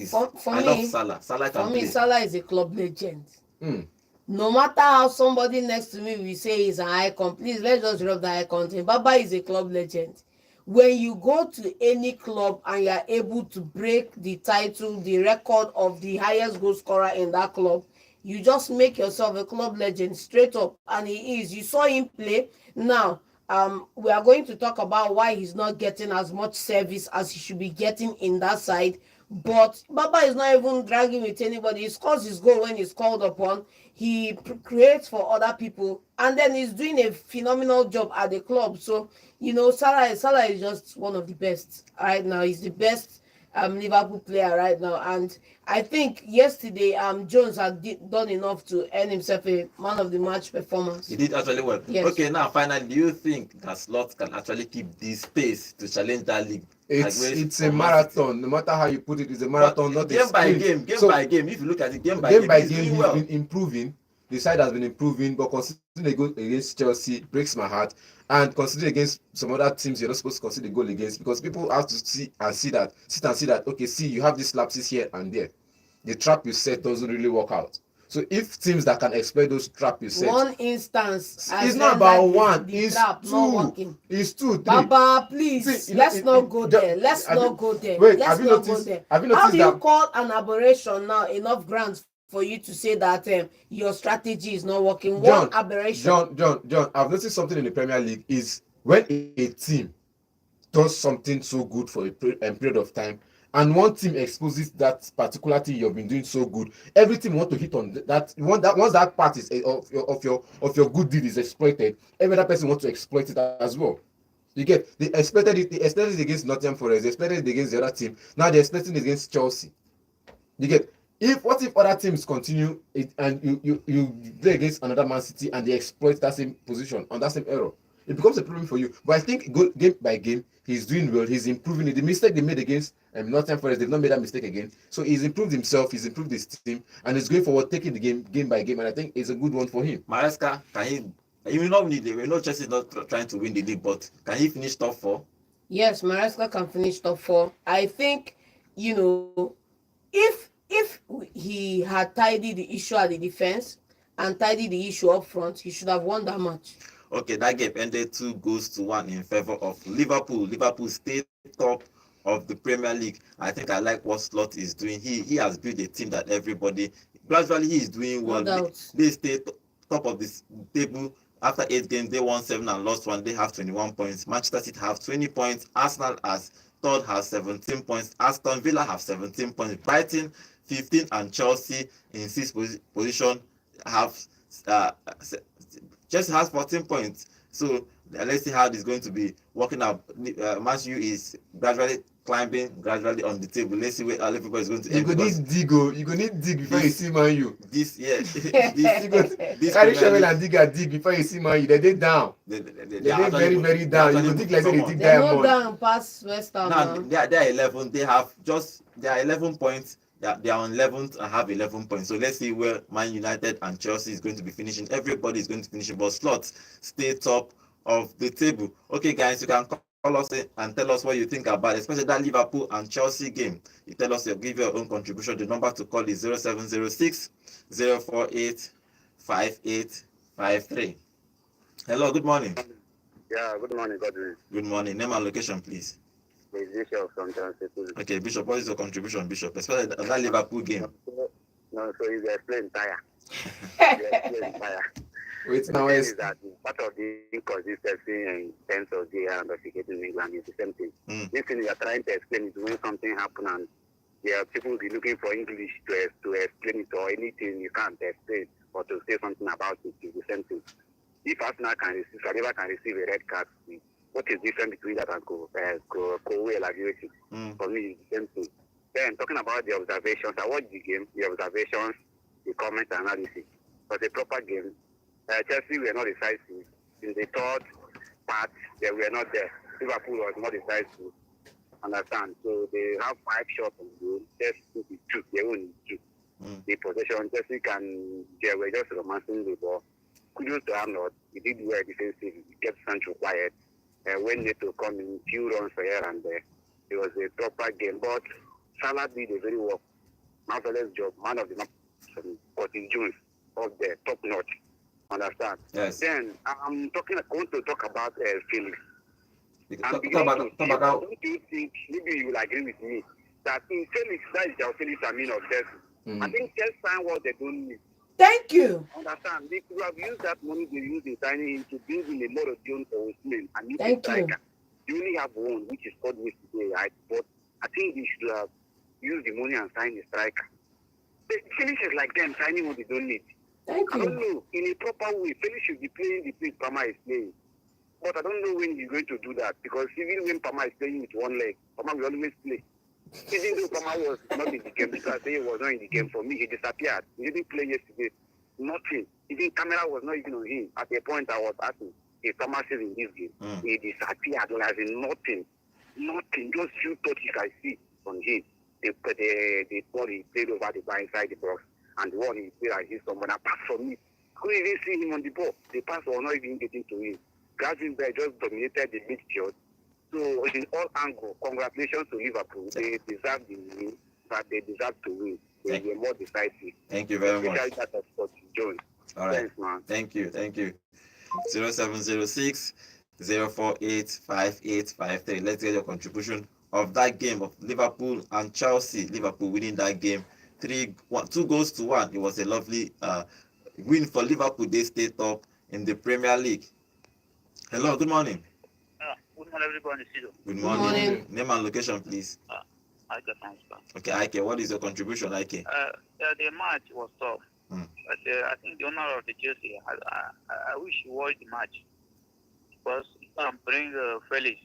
I love Salah. Salah can play. Salah is a club legend. Mm. No matter how somebody next to me will say he's an icon, please let's just rub the icon thing. Baba is a club legend. When you go to any club and you are able to break the title, the record of the highest goal scorer in that club, you just make yourself a club legend straight up. And he is. You saw him play. Now, we are going to talk about why he's not getting as much service as he should be getting in that side. But Baba is not even dragging with anybody. He scores his goal when he's called upon. He creates for other people, and then he's doing a phenomenal job at the club. So, Salah is just one of the best right now. He's the best Liverpool player right now, and I think yesterday Jones had done enough to earn himself a man of the match performance. He did actually well. Yes. Okay, now finally, do you think that Slot can actually keep this pace to challenge that league? It's a marathon. No matter how you put it, it's a marathon, not a game by sprint. game by game. If you look at it game by game, he's been improving. The side has been improving, but considering a goal against Chelsea breaks my heart, and considering against some other teams you're not supposed to consider a goal against, because people have to sit and see that okay, see, you have these lapses here and there. The trap you set doesn't really work out. So if teams that can exploit those traps you set, one instance, it's not about one, it's two, it's 2, 3. Baba, please, let's not go there. Let's not go there. Wait, let's have you not noticed? go there. Have you noticed How do you that? call an aberration now enough grounds for you to say that your strategy is not working? One aberration. John, I've noticed something in the Premier League is when a team does something so good for a period of time, and one team exposes that particular thing you've been doing so good, every team want to hit on that. Once that part is of your good deed is exploited, every other person wants to exploit it as well. You get, they exploited it against Nottingham Forest, they exploited it against the other team. Now they're exploiting it against Chelsea. You get, what if other teams continue it and you play against another Man City and they exploit that same position on that same error? it becomes a problem for you. But I think game by game, he's doing well. He's improving it. The mistake they made against Nottingham Forest, they've not made that mistake again. So he's improved himself. He's improved his team, and he's going forward, taking the game by game. And I think it's a good one for him. Maresca, can he? You will not win the league. We know Chelsea is not trying to win the league, but can he finish top 4? Yes, Maresca can finish top 4. I think, you know, if he had tidied the issue at the defense and tidied the issue up front, he should have won that match. Okay, that game ended 2-1 in favor of Liverpool. Liverpool stayed top of the Premier League. I think I like what Slot is doing. He has built a team that everybody gradually he is doing well. No doubt. They stay top of this table. After 8 games, they won 7 and lost 1. They have 21 points. Manchester City have 20 points. Arsenal as third has 17 points. Aston Villa have 17 points. Brighton 15 and Chelsea in 6th position have Chelsea has 14 points. So let's see how this is going to be working out. Man U is gradually climbing gradually on the table. Let's see where everybody is going to You go need dig. You go need dig before you see Man U. This year. This carry shovel and dig before you see Man U. They dey down. They very very down. You go dig like say they dig They're not diamond. down past West Ham Now now. they are 11. They are 11 points. They are on 11th and have 11 points. So let's see where Man United and Chelsea is going to be finishing. Everybody is going to finish, but Slots stay top of the table. Okay, guys, you can call us and tell us what you think about it, especially that Liverpool and Chelsea game. You tell us, you give your own contribution. The number to call is 0706 048 5853. Hello, good morning. Yeah, good morning, Godwin. Good morning. Name and location, please. It's Bishop from Johnson. Okay, Bishop, what is your contribution, Bishop? Especially that Liverpool game. No, so you explain tire. Wait now, is that part of the inconsistency in terms of the investigating in England is the same thing. This thing you are trying to explain is when something happens and people will be looking for English to explain it or anything you can't explain or to say something about it is the same thing. If Arsenal can receive, Saliba can receive a red card, what is different between that and Kowe Lavioti? For me, it's the same thing. Then, talking about the observations, I watched the game, the observations, the comment analysis. It was a proper game. Chelsea were not decisive. In the third part, they were not there. Liverpool was not decisive. Understand? So they have 5 shots on goal. Chelsea took 2. They only 2. The possession, Chelsea they were just romancing the ball. Kudos to Arnold. He did well defensively. He kept Sancho quiet. When Neto come in, few runs here and there, it was a proper game. But Salah did a very well, marvelous job. Man of the match, Curtis Jones, up there, top notch. Understand? Yes. Then I'm going to talk about Felix. Talk about Don't you think, maybe you will agree with me, that in Felix, that is João Felix of Chelsea. I think Chelsea find what they don't need. Thank you. Understand? They could have used that money they used in signing him to build in a lot of Jones or Osimhen and you Thank you. You only have one, which is called today, right? But I think they should have used the money and signed a striker. Felix is like them signing what they don't need. Thank I don't you. know, in a proper way, Felix should be playing the place Palmer is playing. But I don't know when he's going to do that because even when Palmer is playing with one leg, Palmer will always play. Even though Palmer was not in the game, because he was not in the game for me, he disappeared. He didn't play yesterday. Nothing. Even camera was not even on him. At a point I was asking, if Palmer is in this game, he disappeared. As in nothing. Nothing. Just few touches I see on him. The ball he played over the bar inside the box. And the one he played and hit someone. Apart from me, couldn't even see him on the ball. The pass was not even getting to him. Gravenberch just dominated the midfield. So in all angles, congratulations to Liverpool. They deserve the win, but they deserve to win. They were more decisive. Thank you very much. Especially that of Curtis Jones. All right. Thanks, man. Thank you. 0706 048 5853. Let's get your contribution of that game of Liverpool and Chelsea. Liverpool winning that game 2 goals to 1. It was a lovely win for Liverpool. They stayed top in the Premier League. Hello, good morning. Good morning, everybody. Good morning. morning. Name and location, please. Ike, thanks, man. Okay, Ike, what is your contribution, Ike? The match was tough. But I think the owner of the Chelsea, I wish he watched the match. Because he can bring Felix,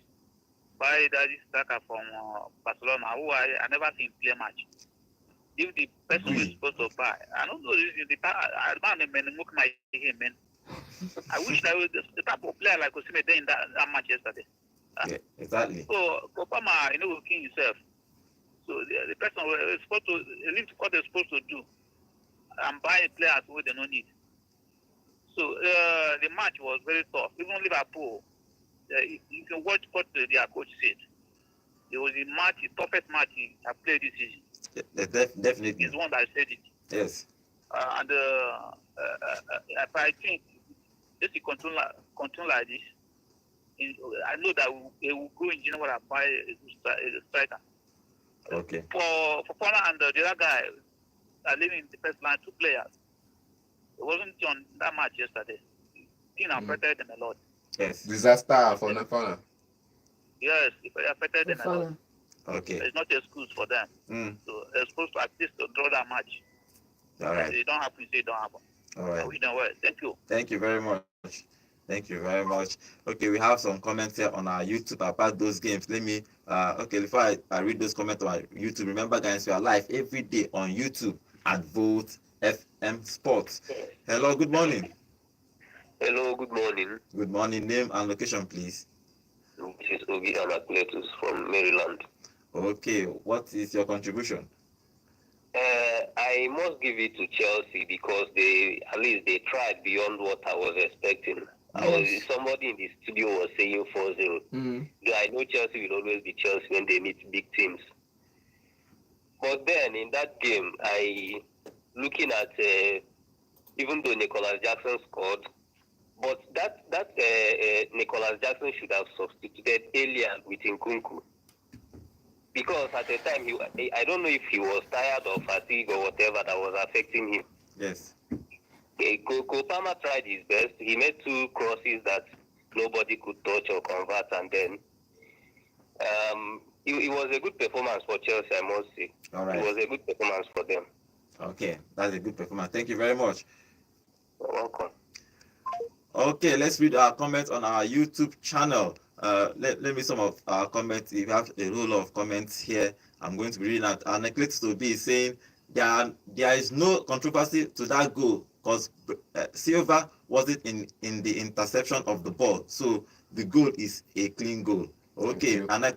buy that striker from Barcelona, who I never seen play match. If the person who is supposed to buy, I don't know, the man, man, I wish that was the type of player like Osimhen in that match yesterday. Yeah, exactly. So Kopama, will kill himself. So the person is supposed to leave what they're supposed to do and buy players who they don't need. So the match was very tough. Even Liverpool, you can watch what their coach said. It was the toughest match he has played this season. Definitely. He's one that said it. Yes. And I think just to continue like this, I know that they will go in January and buy a striker. Okay. For Fofana and the other guy are living in the first line, 2 players. It wasn't on that match yesterday. It affected them a lot. Yes. Disaster for Nafana. Yes, it affected them a lot. Okay. It's not excuse for them. So they're supposed to at least draw that match. All right. It don't happen, say it don't happen. All right. We don't worry. Thank you. Thank you very much. Thank you very much. Okay, we have some comments here on our YouTube about those games. Let me, before I read those comments on YouTube, remember guys, we are live every day on YouTube at Volt FM Sports. Hello, good morning. Hello, good morning. Good morning. Name and location, please. This is Ogi Anakletus from Maryland. Okay, what is your contribution? I must give it to Chelsea because they tried beyond what I was expecting. Somebody in the studio was saying 4-0. I know Chelsea will always be Chelsea when they meet big teams. But then in that game, looking at even though Nicholas Jackson scored, but that Nicholas Jackson should have substituted Elian with Nkunku. Because at the time, I don't know if he was tired or fatigue or whatever that was affecting him. Yes. Kopama tried his best. He made 2 crosses that nobody could touch or convert, and then it was a good performance for Chelsea, I must say. All right. It was a good performance for them. Okay, that's a good performance. Thank you very much. You're welcome. Okay, let's read our comments on our YouTube channel. Let me some of our comments. We have a roll of comments here. I'm going to be reading out. Our neglect to be saying there is no controversy to that goal because Silva wasn't in the interception of the ball, so the goal is a clean goal. Okay, and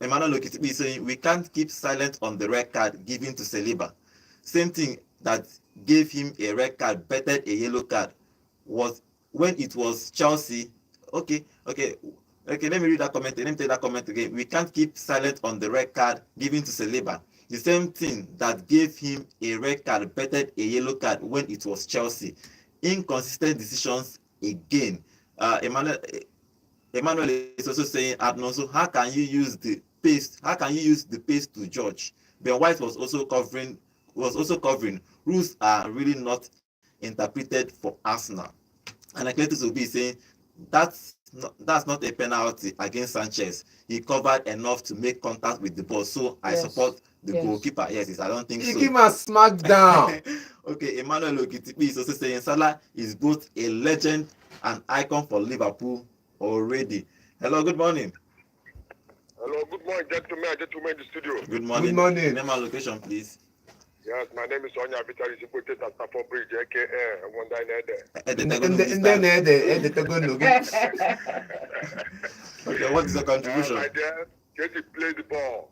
Emmanuel Lokitibi saying we can't keep silent on the red card given to Saliba. Same thing that gave him a red card, bettered a yellow card was when it was Chelsea. Okay. Let me read that comment. Let me take that comment again. We can't keep silent on the red card given to Saliba. The same thing that gave him a red card, bettered a yellow card when it was Chelsea. Inconsistent decisions again. Emmanuel is also saying, Adnonso, how can you use the pace? How can you use the pace to judge? Ben White was also covering. Rules are really not interpreted for Arsenal. And Athletic will be saying that's not a penalty against Sanchez. He covered enough to make contact with the ball. So I support the goalkeeper. Yes, I don't think so. He came and smacked down. Okay, Emmanuel Okitipi is also saying Salah is both a legend and icon for Liverpool already. Hello, good morning. Hello, good morning, gentlemen in the studio. Good morning. Good morning. Name and location, please. Yes, my name is Sonia Vitali Sipote at Stafford Bridge, aka Wanda Nede. Okay, what is the contribution? My dear, Chelsea played the ball.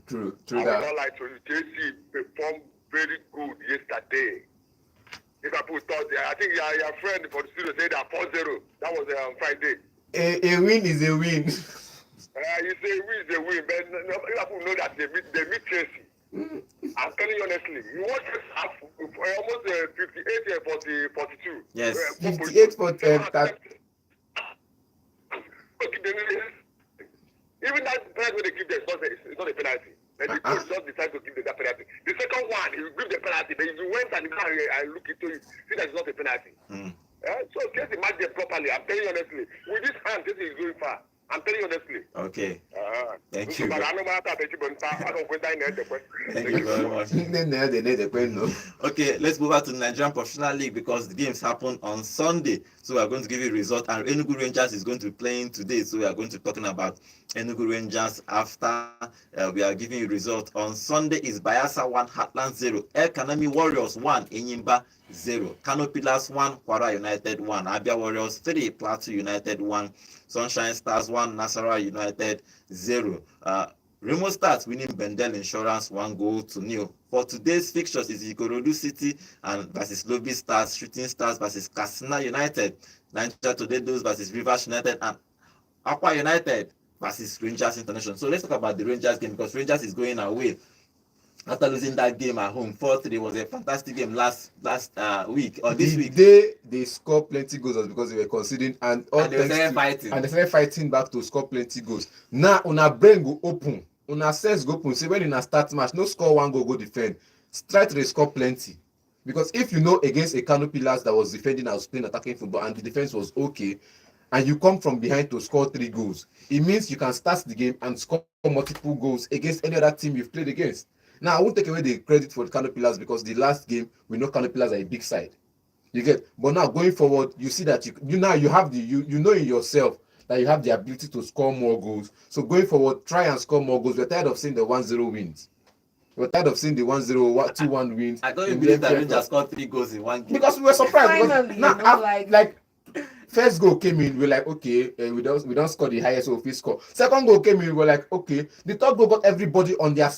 True I would that. not like to. Chelsea performed very good yesterday. Liverpool thought, I think your friend for the studio said that 4-0. That was on Friday. A win is a win. You say win is a win, but Liverpool know that they meet Chelsea. I'm telling you honestly, you watch almost 58 42. Yes. 58 for 10. Even that penalty they give them, it's not a penalty. And the coach just decided to give them that penalty. The second one, he give the penalty, but you went and look into it, see that it's not a penalty. So Chelsea match them properly. I'm telling you honestly, with this hand, Chelsea is going far. I'm telling you honestly. Okay. Thank you. Thank Thank you very much. Okay, let's move on to the Nigerian Professional League because the games happen on Sunday. So we are going to give you a result, and Enugu Rangers is going to be playing today. So we are going to be talking about Enugu Rangers after we are giving you a result. On Sunday is Bayelsa 1, Heartland 0, El Kanami Warriors 1, Enyimba 0. Kano Pillars 1, Kwara United 1, Abia Warriors 3, Plateau United 1, Sunshine Stars 1, Nasarawa United 0. Remo Stars winning Bendel Insurance 1-0. For today's fixtures is Ikorodu City and versus Lobby Stars, Shooting Stars versus Katsina United, Niger Tornadoes versus Rivers United, and Akwa United versus Rangers International. So let's talk about the Rangers game, because Rangers is going away after losing that game at home 4-3. Was a fantastic game last week or this week. They scored plenty goals because they were conceding, and they started fighting back to score plenty goals. Now una brain go open, una sense go open. Say when una start match, no score one goal, go defend. Try to score plenty, because if you know against a Kano Pillars that was defending, I was playing attacking football, and the defense was okay, and you come from behind to score 3 goals, it means you can start the game and score multiple goals against any other team you've played against. Now, I won't take away the credit for the Kano Pillars, because the last game, we know Kano Pillars are a big side. You get, but now going forward, you see that you know in yourself that you have the ability to score more goals. So going forward, try and score more goals. We're tired of seeing the 1-0 wins. We're tired of seeing the 1-0, 2-1 wins. I don't even believe that Rangers scored 3 goals in one game. Because we were surprised. Finally, Like first goal came in, we're like, okay, we don't score the highest, so we score. Second goal came in, we're like, okay. The third goal got everybody on their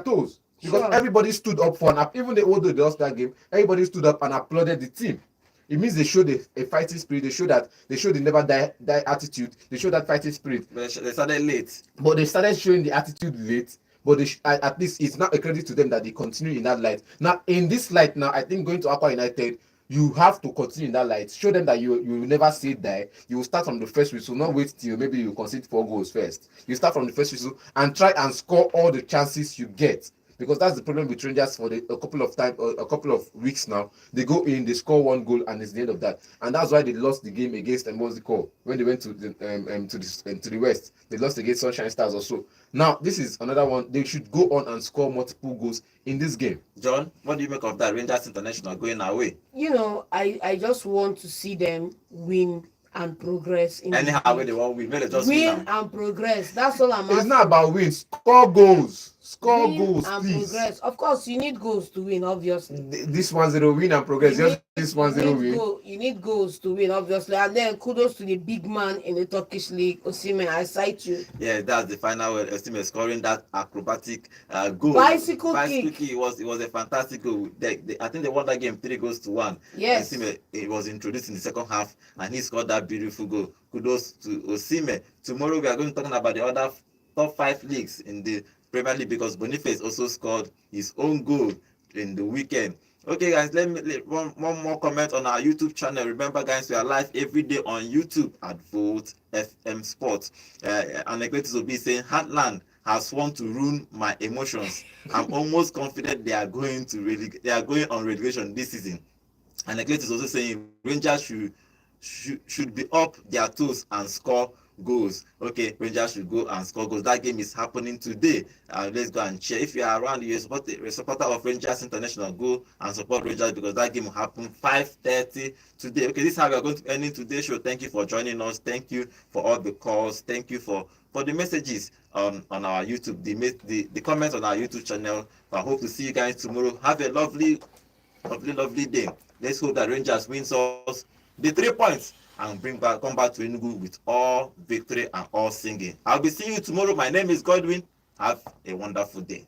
toes, because everybody stood up for even although they lost that game, everybody stood up and applauded the team. It means they showed a fighting spirit. They showed the never die attitude. They showed that fighting spirit. They started late, but they started showing the attitude late. But at least it's not a credit to them that they continue in that light. Now in this light, I think going to Akwa United, you have to continue in that light. Show them that you will never say die. You will start from the first whistle, not wait till maybe you concede 4 goals first. You start from the first whistle and try and score all the chances you get. Because that's the problem with Rangers for a couple of weeks now. They go in, they score 1 goal, and it's the end of that. And that's why they lost the game against when they went to the West. They lost against Sunshine Stars also. Now this is another one. They should go on and score multiple goals in this game. John, what do you make of that? Rangers International going away. I just want to see them win and progress. Anyhow, when they want win, win and progress. That's all I'm asking. It's not about win. Score goals. Win goals, and please. Progress. Of course, you need goals to win, obviously. This 1-0 win and progress. This 1-0 win. You need goals to win, obviously. And then kudos to the big man in the Turkish league, Osimhen. I cite you. Yeah, that's the final word. Osimhen scoring that acrobatic goal. Bicycle kick. It was a fantastic goal. I think they won that game 3-1. Yes. Osimhen, it was introduced in the second half, and he scored that beautiful goal. Kudos to Osimhen. Tomorrow we are going to talk about the other top 5 leagues in the Premier League, because Boniface also scored his own goal in the weekend. Okay, guys, let me one more comment on our YouTube channel. Remember, guys, we are live every day on YouTube at Volt FM Sports. And Ekwetis will be saying, Heartland has sworn to ruin my emotions. I'm almost confident they are going on relegation this season. And Ekwetis is also saying Rangers should be up their toes and score goals. Okay, Rangers should go and score goals. That game is happening today. Let's go and cheer. If you are around, you're a supporter of Rangers International, go and support Rangers, because that game will happen 5:30 today. Okay, this is how we are going to end in today's show. Thank you for joining us. Thank you for all the calls. Thank you for the messages on our YouTube, the comments on our YouTube channel. I hope to see you guys tomorrow. Have a lovely day. Let's hope that Rangers wins us the 3 points and come back to Enugu with all victory and all singing. I'll be seeing you tomorrow. My name is Godwin. Have a wonderful day.